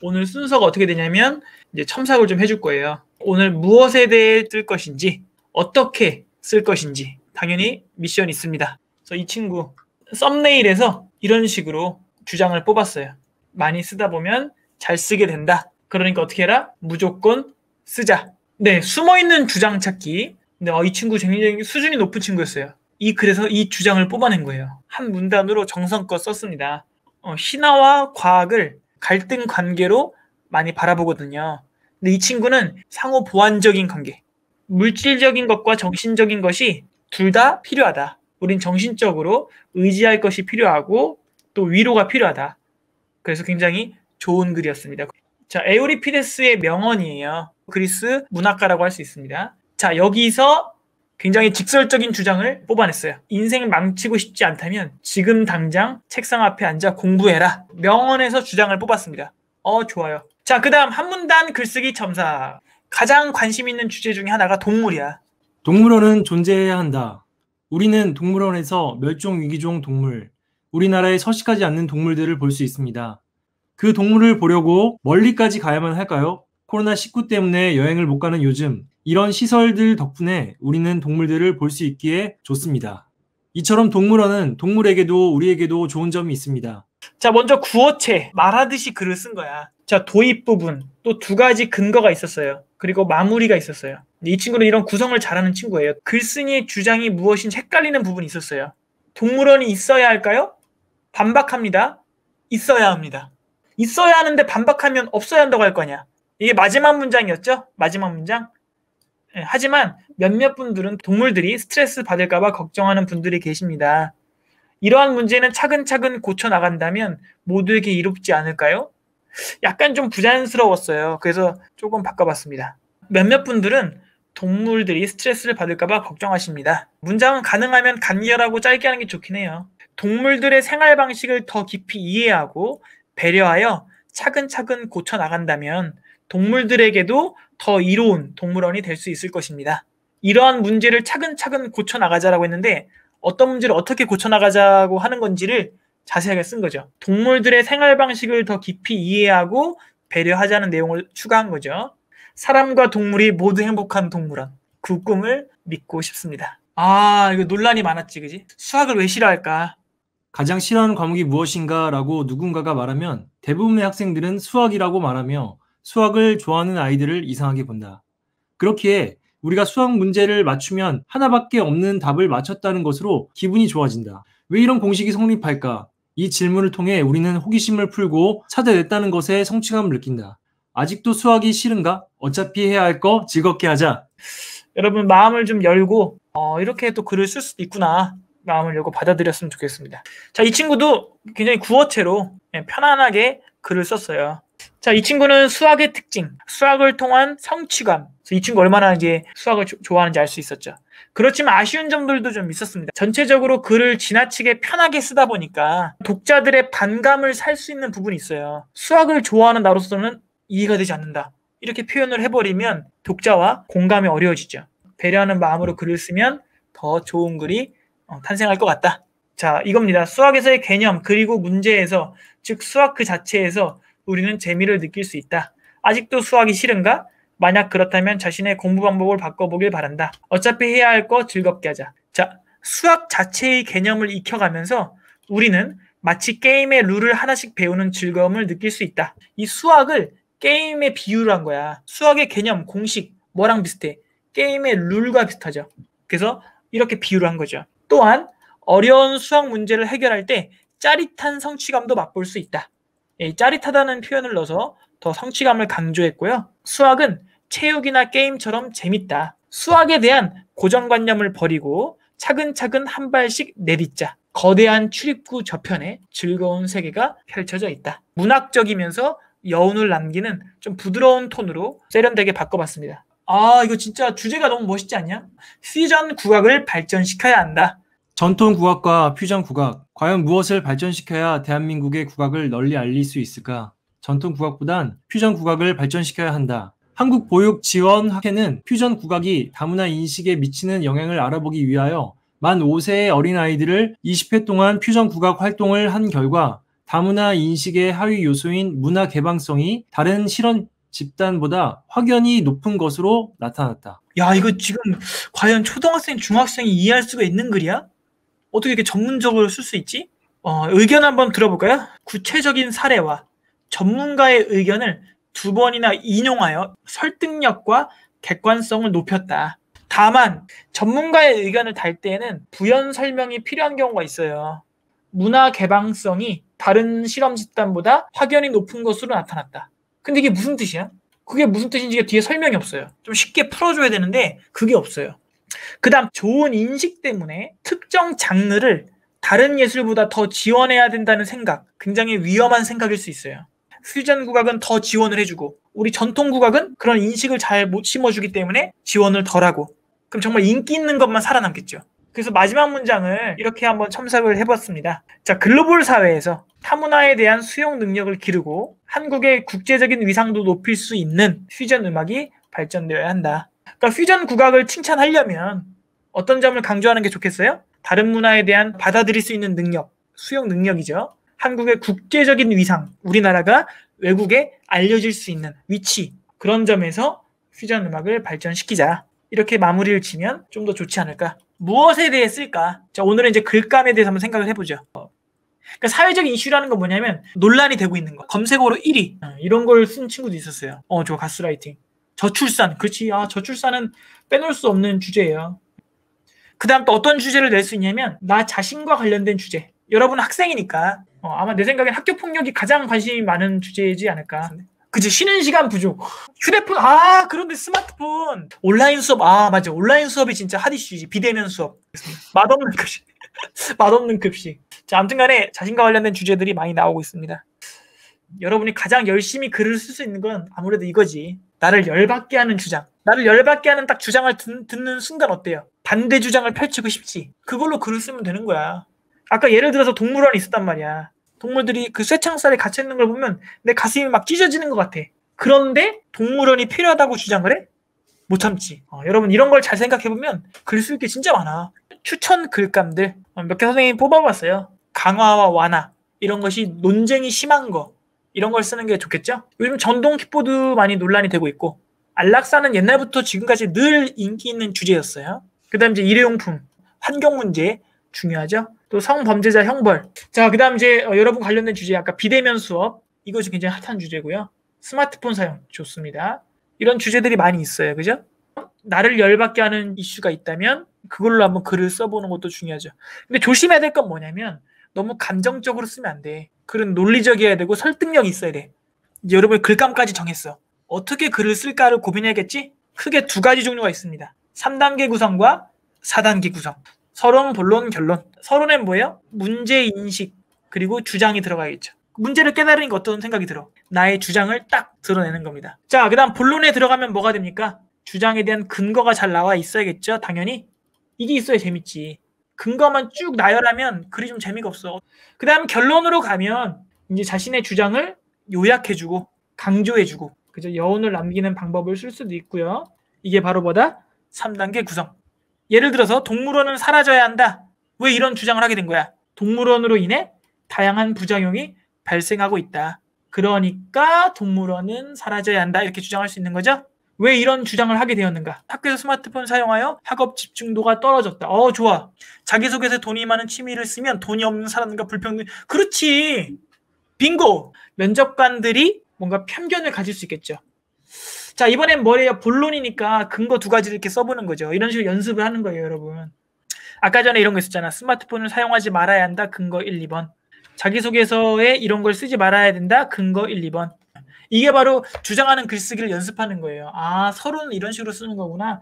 오늘 순서가 어떻게 되냐면 이제 첨삭을 좀 해줄 거예요. 오늘 무엇에 대해 쓸 것인지, 어떻게 쓸 것인지 당연히 미션이 있습니다. 그래서 이 친구 썸네일에서 이런 식으로 주장을 뽑았어요. 많이 쓰다 보면 잘 쓰게 된다. 그러니까 어떻게 해라? 무조건 쓰자. 네, 숨어있는 주장 찾기. 근데 이 친구 굉장히 수준이 높은 친구였어요. 그래서 이 주장을 뽑아낸 거예요. 한 문단으로 정성껏 썼습니다. 신화와 과학을 갈등 관계로 많이 바라보거든요. 근데 이 친구는 상호 보완적인 관계, 물질적인 것과 정신적인 것이 둘 다 필요하다. 우린 정신적으로 의지할 것이 필요하고 또 위로가 필요하다. 그래서 굉장히 좋은 글이었습니다. 자, 에우리피데스의 명언이에요. 그리스 문학가라고 할 수 있습니다. 자, 여기서 굉장히 직설적인 주장을 뽑아냈어요. 인생 망치고 싶지 않다면 지금 당장 책상 앞에 앉아 공부해라. 명언에서 주장을 뽑았습니다. 좋아요. 자, 그 다음 한 문단 글쓰기 첨삭. 가장 관심 있는 주제 중에 하나가 동물이야. 동물원은 존재해야 한다. 우리는 동물원에서 멸종위기종 동물, 우리나라에 서식하지 않는 동물들을 볼 수 있습니다. 그 동물을 보려고 멀리까지 가야만 할까요? 코로나19 때문에 여행을 못 가는 요즘, 이런 시설들 덕분에 우리는 동물들을 볼 수 있기에 좋습니다. 이처럼 동물원은 동물에게도 우리에게도 좋은 점이 있습니다. 자, 먼저 구어체, 말하듯이 글을 쓴 거야. 자, 도입 부분, 또 두 가지 근거가 있었어요. 그리고 마무리가 있었어요. 이 친구는 이런 구성을 잘하는 친구예요. 글쓴이의 주장이 무엇인지 헷갈리는 부분이 있었어요. 동물원이 있어야 할까요? 반박합니다. 있어야 합니다. 있어야 하는데 반박하면 없어야 한다고 할 거냐. 이게 마지막 문장이었죠? 마지막 문장. 하지만 몇몇 분들은 동물들이 스트레스 받을까 봐 걱정하는 분들이 계십니다. 이러한 문제는 차근차근 고쳐나간다면 모두에게 이롭지 않을까요? 약간 좀 부자연스러웠어요. 그래서 조금 바꿔봤습니다. 몇몇 분들은 동물들이 스트레스를 받을까 봐 걱정하십니다. 문장은 가능하면 간결하고 짧게 하는 게 좋긴 해요. 동물들의 생활 방식을 더 깊이 이해하고 배려하여 차근차근 고쳐나간다면 동물들에게도 더 이로운 동물원이 될 수 있을 것입니다. 이러한 문제를 차근차근 고쳐나가자라고 했는데 어떤 문제를 어떻게 고쳐나가자고 하는 건지를 자세하게 쓴 거죠. 동물들의 생활 방식을 더 깊이 이해하고 배려하자는 내용을 추가한 거죠. 사람과 동물이 모두 행복한 동물원. 그 꿈을 믿고 싶습니다. 이거 논란이 많았지, 그지? 수학을 왜 싫어할까? 가장 싫어하는 과목이 무엇인가 라고 누군가가 말하면 대부분의 학생들은 수학이라고 말하며 수학을 좋아하는 아이들을 이상하게 본다. 그렇기에 우리가 수학 문제를 맞추면 하나밖에 없는 답을 맞췄다는 것으로 기분이 좋아진다. 왜 이런 공식이 성립할까? 이 질문을 통해 우리는 호기심을 풀고 찾아냈다는 것에 성취감을 느낀다. 아직도 수학이 싫은가? 어차피 해야 할 거 즐겁게 하자. 여러분 마음을 좀 열고 이렇게 또 글을 쓸 수도 있구나. 마음을 열고 받아들였으면 좋겠습니다. 자, 이 친구도 굉장히 구어체로 편안하게 글을 썼어요. 자, 이 친구는 수학의 특징, 수학을 통한 성취감. 이 친구 얼마나 이제 수학을 좋아하는지 알 수 있었죠. 그렇지만 아쉬운 점들도 좀 있었습니다. 전체적으로 글을 지나치게 편하게 쓰다 보니까 독자들의 반감을 살 수 있는 부분이 있어요. 수학을 좋아하는 나로서는 이해가 되지 않는다. 이렇게 표현을 해버리면 독자와 공감이 어려워지죠. 배려하는 마음으로 글을 쓰면 더 좋은 글이 탄생할 것 같다. 자, 이겁니다. 수학에서의 개념 그리고 문제에서, 즉 수학 그 자체에서 우리는 재미를 느낄 수 있다. 아직도 수학이 싫은가? 만약 그렇다면 자신의 공부 방법을 바꿔보길 바란다. 어차피 해야 할 거 즐겁게 하자. 자, 수학 자체의 개념을 익혀가면서 우리는 마치 게임의 룰을 하나씩 배우는 즐거움을 느낄 수 있다. 이 수학을 게임에 비유를 한 거야. 수학의 개념, 공식, 뭐랑 비슷해? 게임의 룰과 비슷하죠. 그래서 이렇게 비유를 한 거죠. 또한 어려운 수학 문제를 해결할 때 짜릿한 성취감도 맛볼 수 있다. 짜릿하다는 표현을 넣어서 더 성취감을 강조했고요. 수학은 체육이나 게임처럼 재밌다. 수학에 대한 고정관념을 버리고 차근차근 한 발씩 내딛자. 거대한 출입구 저편에 즐거운 세계가 펼쳐져 있다. 문학적이면서 여운을 남기는 좀 부드러운 톤으로 세련되게 바꿔봤습니다. 이거 진짜 주제가 너무 멋있지 않냐? 퓨전 국악을 발전시켜야 한다. 전통 국악과 퓨전 국악, 과연 무엇을 발전시켜야 대한민국의 국악을 널리 알릴 수 있을까? 전통 국악보단 퓨전 국악을 발전시켜야 한다. 한국보육지원학회는 퓨전 국악이 다문화 인식에 미치는 영향을 알아보기 위하여 만 5세의 어린아이들을 20회 동안 퓨전 국악 활동을 한 결과 다문화 인식의 하위 요소인 문화 개방성이 다른 실험 집단보다 확연히 높은 것으로 나타났다. 야, 이거 지금 과연 초등학생, 중학생이 이해할 수가 있는 글이야? 어떻게 이렇게 전문적으로 쓸 수 있지? 의견 한번 들어볼까요? 구체적인 사례와 전문가의 의견을 2번이나 인용하여 설득력과 객관성을 높였다. 다만 전문가의 의견을 달 때에는 부연 설명이 필요한 경우가 있어요. 문화 개방성이 다른 실험 집단보다 확연히 높은 것으로 나타났다. 근데 이게 무슨 뜻이야? 그게 무슨 뜻인지 뒤에 설명이 없어요. 좀 쉽게 풀어줘야 되는데 그게 없어요. 그 다음 좋은 인식 때문에 특정 장르를 다른 예술보다 더 지원해야 된다는 생각, 굉장히 위험한 생각일 수 있어요. 퓨전 국악은 더 지원을 해주고 우리 전통 국악은 그런 인식을 잘 못 심어주기 때문에 지원을 덜하고, 그럼 정말 인기 있는 것만 살아남겠죠. 그래서 마지막 문장을 이렇게 한번 첨삭을 해봤습니다. 자, 글로벌 사회에서 타문화에 대한 수용 능력을 기르고 한국의 국제적인 위상도 높일 수 있는 퓨전 음악이 발전되어야 한다. 그러니까 퓨전 국악을 칭찬하려면 어떤 점을 강조하는 게 좋겠어요? 다른 문화에 대한 받아들일 수 있는 능력, 수용 능력이죠. 한국의 국제적인 위상, 우리나라가 외국에 알려질 수 있는 위치, 그런 점에서 퓨전 음악을 발전시키자. 이렇게 마무리를 지면 좀 더 좋지 않을까. 무엇에 대해 쓸까? 자, 오늘은 이제 글감에 대해서 한번 생각을 해보죠. 그러니까 사회적인 이슈라는 건 뭐냐면 논란이 되고 있는 거. 검색어로 1위. 이런 걸 쓴 친구도 있었어요. 저 가스라이팅. 저출산. 그렇지. 저출산은 빼놓을 수 없는 주제예요. 그 다음 또 어떤 주제를 낼 수 있냐면 나 자신과 관련된 주제. 여러분 학생이니까 아마 내 생각엔 학교폭력이 가장 관심이 많은 주제이지 않을까. 그치, 쉬는 시간 부족. 휴대폰, 그런데 스마트폰. 온라인 수업, 맞아. 온라인 수업이 진짜 핫 이슈지. 비대면 수업. 맛없는 급식. 맛없는 급식. 자, 아무튼 간에 자신과 관련된 주제들이 많이 나오고 있습니다. 여러분이 가장 열심히 글을 쓸 수 있는 건 아무래도 이거지. 나를 열받게 하는 주장. 나를 열받게 하는 딱 주장을 듣는 순간 어때요? 반대 주장을 펼치고 싶지. 그걸로 글을 쓰면 되는 거야. 아까 예를 들어서 동물원이 있었단 말이야. 동물들이 그 쇠창살에 갇혀있는 걸 보면 내 가슴이 막 찢어지는 것 같아. 그런데 동물원이 필요하다고 주장을 해? 못 참지. 여러분 이런 걸 잘 생각해보면 글 쓸 게 진짜 많아. 추천 글감들 몇 개 선생님이 뽑아봤어요. 강화와 완화, 이런 것이 논쟁이 심한 거, 이런 걸 쓰는 게 좋겠죠? 요즘 전동 킥보드 많이 논란이 되고 있고, 안락사는 옛날부터 지금까지 늘 인기 있는 주제였어요. 그 다음 이제 일회용품, 환경 문제 중요하죠? 또 성범죄자 형벌. 자, 그 다음 이제 여러분 관련된 주제, 아까 비대면 수업, 이것이 굉장히 핫한 주제고요. 스마트폰 사용 좋습니다. 이런 주제들이 많이 있어요. 그죠? 나를 열받게 하는 이슈가 있다면 그걸로 한번 글을 써보는 것도 중요하죠. 근데 조심해야 될 건 뭐냐면 너무 감정적으로 쓰면 안 돼. 글은 논리적이어야 되고 설득력이 있어야 돼. 이제 여러분 글감까지 정했어. 어떻게 글을 쓸까를 고민해야겠지? 크게 2가지 종류가 있습니다. 3단계 구성과 4단계 구성. 서론, 본론, 결론. 서론엔 뭐예요? 문제인식 그리고 주장이 들어가야겠죠. 문제를 깨달으니까 어떤 생각이 들어? 나의 주장을 딱 드러내는 겁니다. 자, 그 다음 본론에 들어가면 뭐가 됩니까? 주장에 대한 근거가 잘 나와 있어야겠죠. 당연히 이게 있어야 재밌지. 근거만 쭉 나열하면 글이 좀 재미가 없어. 그 다음 결론으로 가면 이제 자신의 주장을 요약해주고 강조해주고, 그죠? 여운을 남기는 방법을 쓸 수도 있고요. 이게 바로 뭐다? 3단계 구성. 예를 들어서 동물원은 사라져야 한다. 왜 이런 주장을 하게 된 거야? 동물원으로 인해 다양한 부작용이 발생하고 있다. 그러니까 동물원은 사라져야 한다. 이렇게 주장할 수 있는 거죠. 왜 이런 주장을 하게 되었는가? 학교에서 스마트폰 사용하여 학업 집중도가 떨어졌다. 좋아. 자기소개서에 돈이 많은 취미를 쓰면 돈이 없는 사람과 불평등. 그렇지. 빙고. 면접관들이 뭔가 편견을 가질 수 있겠죠. 자, 이번엔 뭐래요? 본론이니까 근거 2가지를 이렇게 써보는 거죠. 이런 식으로 연습을 하는 거예요, 여러분. 아까 전에 이런 거 있었잖아. 스마트폰을 사용하지 말아야 한다. 근거 1, 2번. 자기소개서에 이런 걸 쓰지 말아야 된다. 근거 1, 2번. 이게 바로 주장하는 글쓰기를 연습하는 거예요. 서론은 이런 식으로 쓰는 거구나.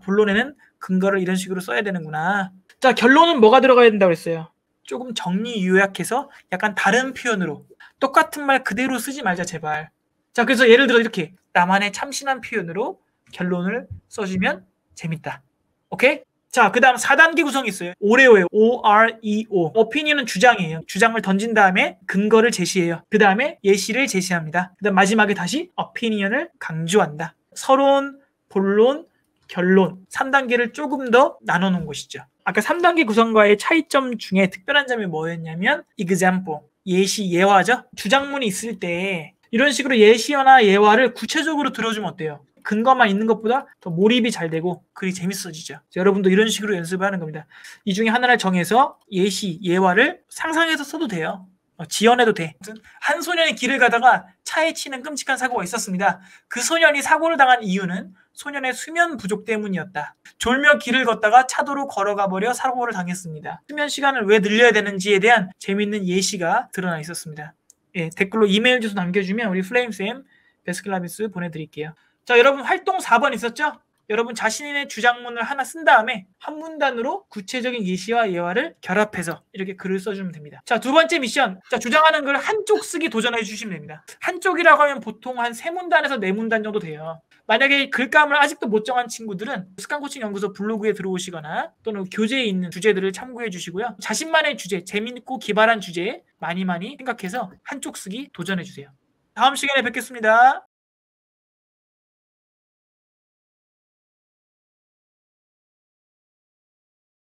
본론에는 근거를 이런 식으로 써야 되는구나. 자, 결론은 뭐가 들어가야 된다고 했어요? 조금 정리 요약해서 약간 다른 표현으로, 똑같은 말 그대로 쓰지 말자 제발. 자, 그래서 예를 들어 이렇게 나만의 참신한 표현으로 결론을 써주면 재밌다. 오케이? 자, 그 다음 4단계 구성이 있어요. 오레오예요. O-R-E-O. 오피니언은 주장이에요. 주장을 던진 다음에 근거를 제시해요. 그 다음에 예시를 제시합니다. 그 다음 마지막에 다시 오피니언을 강조한다. 서론, 본론, 결론. 3단계를 조금 더 나눠놓은 것이죠. 아까 3단계 구성과의 차이점 중에 특별한 점이 뭐였냐면 example. 예시, 예화죠. 주장문이 있을 때 이런 식으로 예시나 예화를 구체적으로 들어주면 어때요? 근거만 있는 것보다 더 몰입이 잘 되고 글이 재밌어지죠. 여러분도 이런 식으로 연습을 하는 겁니다. 이 중에 하나를 정해서 예시, 예화를 상상해서 써도 돼요. 지어내도 돼. 한 소년이 길을 가다가 차에 치는 끔찍한 사고가 있었습니다. 그 소년이 사고를 당한 이유는 소년의 수면 부족 때문이었다. 졸며 길을 걷다가 차도로 걸어가 버려 사고를 당했습니다. 수면 시간을 왜 늘려야 되는지에 대한 재밌는 예시가 드러나 있었습니다. 예, 댓글로 이메일 주소 남겨주면 우리 플레임쌤 베스킨라빈스 보내드릴게요. 자, 여러분 활동 4번 있었죠? 여러분 자신의 주장문을 하나 쓴 다음에 한 문단으로 구체적인 예시와 예화를 결합해서 이렇게 글을 써주면 됩니다. 자, 두 번째 미션. 자, 주장하는 글 한쪽 쓰기 도전해 주시면 됩니다. 한쪽이라고 하면 보통 한 3문단에서 4문단 정도 돼요. 만약에 글감을 아직도 못 정한 친구들은 습관코칭연구소 블로그에 들어오시거나 또는 교재에 있는 주제들을 참고해 주시고요. 자신만의 주제, 재밌고 기발한 주제에 많이 생각해서 한쪽 쓰기 도전해 주세요. 다음 시간에 뵙겠습니다.